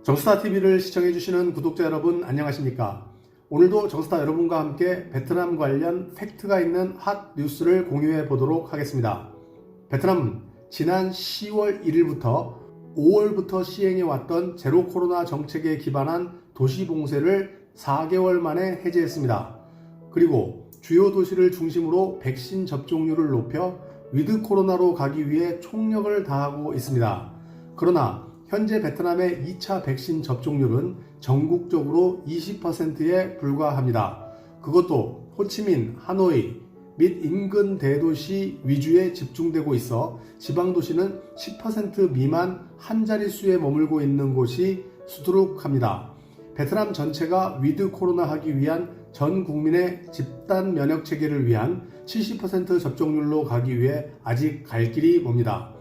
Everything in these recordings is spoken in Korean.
정스타TV를 시청해주시는 구독자 여러분 안녕하십니까? 오늘도 정스타 여러분과 함께 베트남 관련 팩트가 있는 핫 뉴스를 공유해 보도록 하겠습니다. 베트남은 지난 10월 1일부터 5월부터 시행해 왔던 제로 코로나 정책에 기반한 도시 봉쇄를 4개월 만에 해제했습니다. 그리고 주요 도시를 중심으로 백신 접종률을 높여 위드 코로나로 가기 위해 총력을 다하고 있습니다. 그러나 현재 베트남의 2차 백신 접종률은 전국적으로 20%에 불과합니다. 그것도 호치민, 하노이 및 인근 대도시 위주에 집중되고 있어 지방도시는 10% 미만 한 자릿수에 머물고 있는 곳이 수두룩합니다. 베트남 전체가 위드 코로나 하기 위한 전 국민의 집단 면역 체계를 위한 70% 접종률로 가기 위해 아직 갈 길이 멉니다.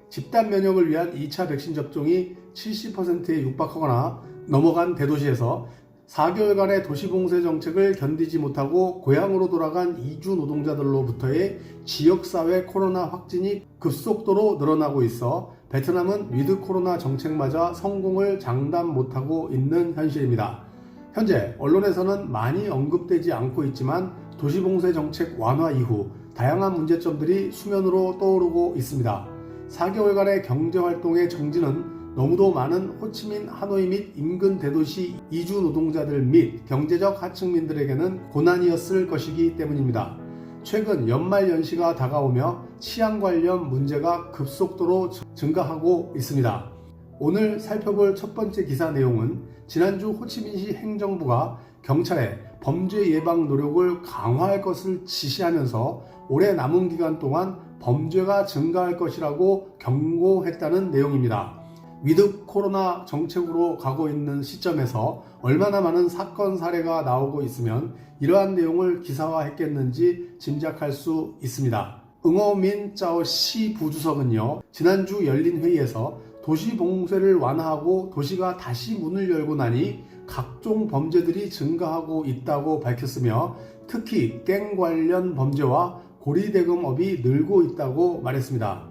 집단 면역을 위한 2차 백신 접종이 70%에 육박하거나 넘어간 대도시에서 4개월간의 도시봉쇄 정책을 견디지 못하고 고향으로 돌아간 이주 노동자들로부터의 지역사회 코로나 확진이 급속도로 늘어나고 있어 베트남은 위드 코로나 정책마저 성공을 장담 못하고 있는 현실입니다. 현재 언론에서는 많이 언급되지 않고 있지만 도시봉쇄 정책 완화 이후 다양한 문제점들이 수면으로 떠오르고 있습니다. 4개월간의 경제활동의 정지는 너무도 많은 호치민, 하노이 및 인근 대도시 이주 노동자들 및 경제적 하층민들에게는 고난이었을 것이기 때문입니다. 최근 연말 연시가 다가오며 치안 관련 문제가 급속도로 증가하고 있습니다. 오늘 살펴볼 첫 번째 기사 내용은 지난주 호치민시 행정부가 경찰에 범죄 예방 노력을 강화할 것을 지시하면서 올해 남은 기간 동안 범죄가 증가할 것이라고 경고했다는 내용입니다. 위드 코로나 정책으로 가고 있는 시점에서 얼마나 많은 사건 사례가 나오고 있으면 이러한 내용을 기사화했겠는지 짐작할 수 있습니다. 응어민 짜오 시 부주석은요, 지난주 열린 회의에서 도시 봉쇄를 완화하고 도시가 다시 문을 열고 나니 각종 범죄들이 증가하고 있다고 밝혔으며 특히 갱 관련 범죄와 고리대금업이 늘고 있다고 말했습니다.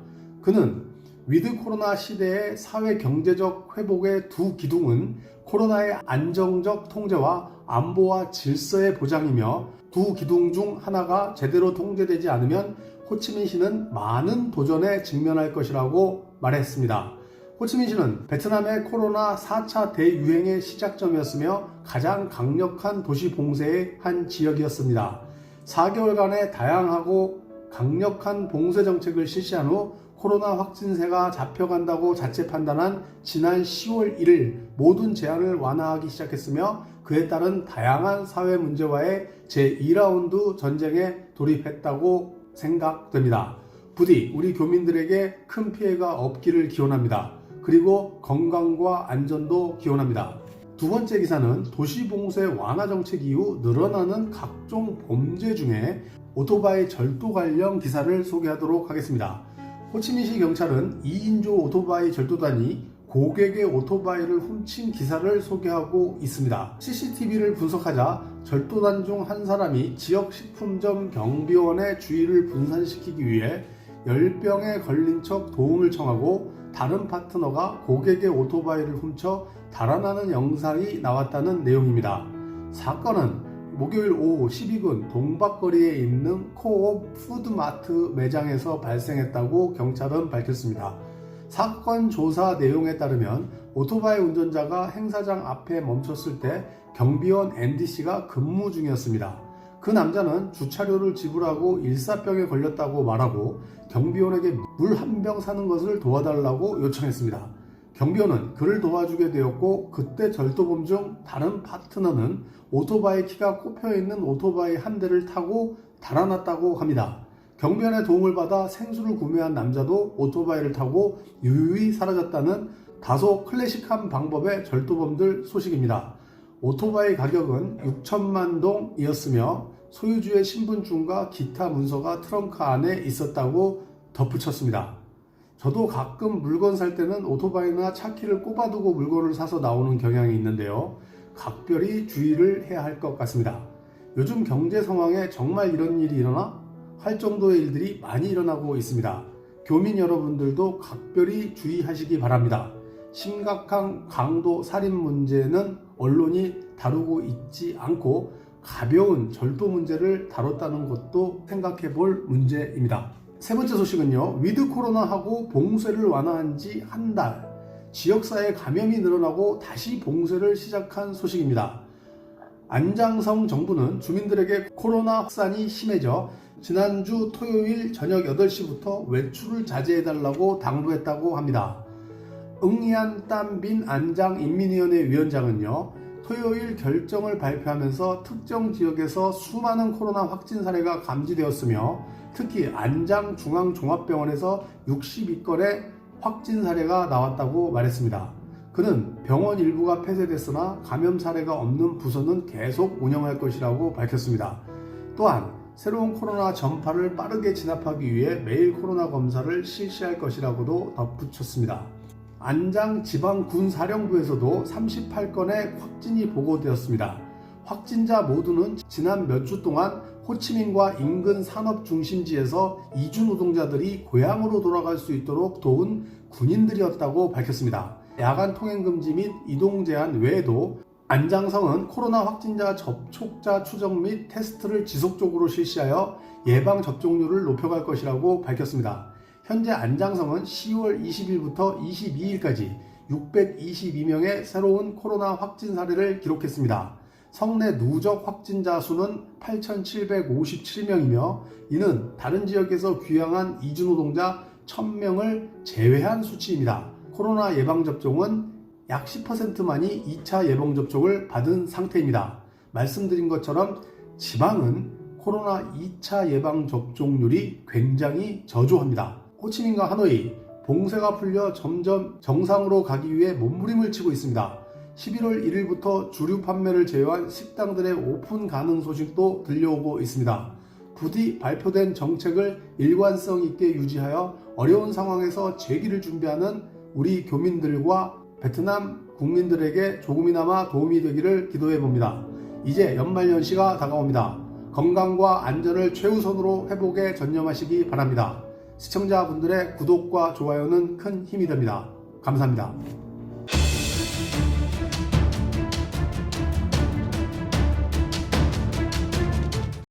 그는 위드 코로나 시대의 사회 경제적 회복의 두 기둥은 코로나의 안정적 통제와 안보와 질서의 보장이며 두 기둥 중 하나가 제대로 통제되지 않으면 호치민시는 많은 도전에 직면할 것이라고 말했습니다. 호치민시는 베트남의 코로나 4차 대유행의 시작점이었으며 가장 강력한 도시 봉쇄의 한 지역이었습니다. 4개월간의 다양하고 강력한 봉쇄 정책을 실시한 후 코로나 확진세가 잡혀간다고 자체 판단한 지난 10월 1일 모든 제한을 완화하기 시작했으며 그에 따른 다양한 사회 문제와의 제2라운드 전쟁에 돌입했다고 생각됩니다. 부디 우리 교민들에게 큰 피해가 없기를 기원합니다. 그리고 건강과 안전도 기원합니다. 두 번째 기사는 도시봉쇄 완화 정책 이후 늘어나는 각종 범죄 중에 오토바이 절도 관련 기사를 소개하도록 하겠습니다. 호치민시 경찰은 2인조 오토바이 절도단이 고객의 오토바이를 훔친 기사를 소개하고 있습니다. CCTV를 분석하자 절도단 중 한 사람이 지역 식품점 경비원의 주의를 분산시키기 위해 열병에 걸린 척 도움을 청하고 다른 파트너가 고객의 오토바이를 훔쳐 달아나는 영상이 나왔다는 내용입니다. 사건은 목요일 오후 12군 동박거리에 있는 코옵 푸드마트 매장에서 발생했다고 경찰은 밝혔습니다. 사건 조사 내용에 따르면 오토바이 운전자가 행사장 앞에 멈췄을 때 경비원 앤디씨가 근무 중이었습니다. 그 남자는 주차료를 지불하고 일사병에 걸렸다고 말하고 경비원에게 물 한 병 사는 것을 도와달라고 요청했습니다. 경비원은 그를 도와주게 되었고 그때 절도범 중 다른 파트너는 오토바이 키가 꼽혀있는 오토바이 한 대를 타고 달아났다고 합니다. 경비원의 도움을 받아 생수를 구매한 남자도 오토바이를 타고 유유히 사라졌다는 다소 클래식한 방법의 절도범들 소식입니다. 오토바이 가격은 6천만 동이었으며 소유주의 신분증과 기타 문서가 트렁크 안에 있었다고 덧붙였습니다. 저도 가끔 물건 살 때는 오토바이나 차키를 꼽아두고 물건을 사서 나오는 경향이 있는데요. 각별히 주의를 해야 할 것 같습니다. 요즘 경제 상황에 정말 이런 일이 일어나? 할 정도의 일들이 많이 일어나고 있습니다. 교민 여러분들도 각별히 주의하시기 바랍니다. 심각한 강도 살인 문제는 언론이 다루고 있지 않고 가벼운 절도 문제를 다뤘다는 것도 생각해 볼 문제입니다. 세 번째 소식은요. 위드 코로나하고 봉쇄를 완화한 지 한 달, 지역사회 감염이 늘어나고 다시 봉쇄를 시작한 소식입니다. 안장성 정부는 주민들에게 코로나 확산이 심해져 지난주 토요일 저녁 8시부터 외출을 자제해달라고 당부했다고 합니다. 응이안 땀빈 안장인민위원회 위원장은요, 토요일 결정을 발표하면서 특정 지역에서 수많은 코로나 확진 사례가 감지되었으며 특히 안장중앙종합병원에서 62건의 확진 사례가 나왔다고 말했습니다. 그는 병원 일부가 폐쇄됐으나 감염 사례가 없는 부서는 계속 운영할 것이라고 밝혔습니다. 또한 새로운 코로나 전파를 빠르게 진압하기 위해 매일 코로나 검사를 실시할 것이라고도 덧붙였습니다. 안장지방군사령부에서도 38건의 확진이 보고되었습니다. 확진자 모두는 지난 몇 주 동안 호치민과 인근 산업 중심지에서 이주 노동자들이 고향으로 돌아갈 수 있도록 도운 군인들이었다고 밝혔습니다. 야간 통행 금지 및 이동 제한 외에도 안장성은 코로나 확진자 접촉자 추적 및 테스트를 지속적으로 실시하여 예방 접종률을 높여갈 것이라고 밝혔습니다. 현재 안장성은 10월 20일부터 22일까지 622명의 새로운 코로나 확진 사례를 기록했습니다. 성내 누적 확진자 수는 8,757명이며 이는 다른 지역에서 귀향한 이주노동자 1,000명을 제외한 수치입니다. 코로나 예방접종은 약 10%만이 2차 예방접종을 받은 상태입니다. 말씀드린 것처럼 지방은 코로나 2차 예방접종률이 굉장히 저조합니다. 호치민과 하노이, 봉쇄가 풀려 점점 정상으로 가기 위해 몸부림을 치고 있습니다. 11월 1일부터 주류 판매를 제외한 식당들의 오픈 가능 소식도 들려오고 있습니다. 부디 발표된 정책을 일관성 있게 유지하여 어려운 상황에서 재기를 준비하는 우리 교민들과 베트남 국민들에게 조금이나마 도움이 되기를 기도해 봅니다. 이제 연말연시가 다가옵니다. 건강과 안전을 최우선으로 회복에 전념하시기 바랍니다. 시청자분들의 구독과 좋아요는 큰 힘이 됩니다. 감사합니다.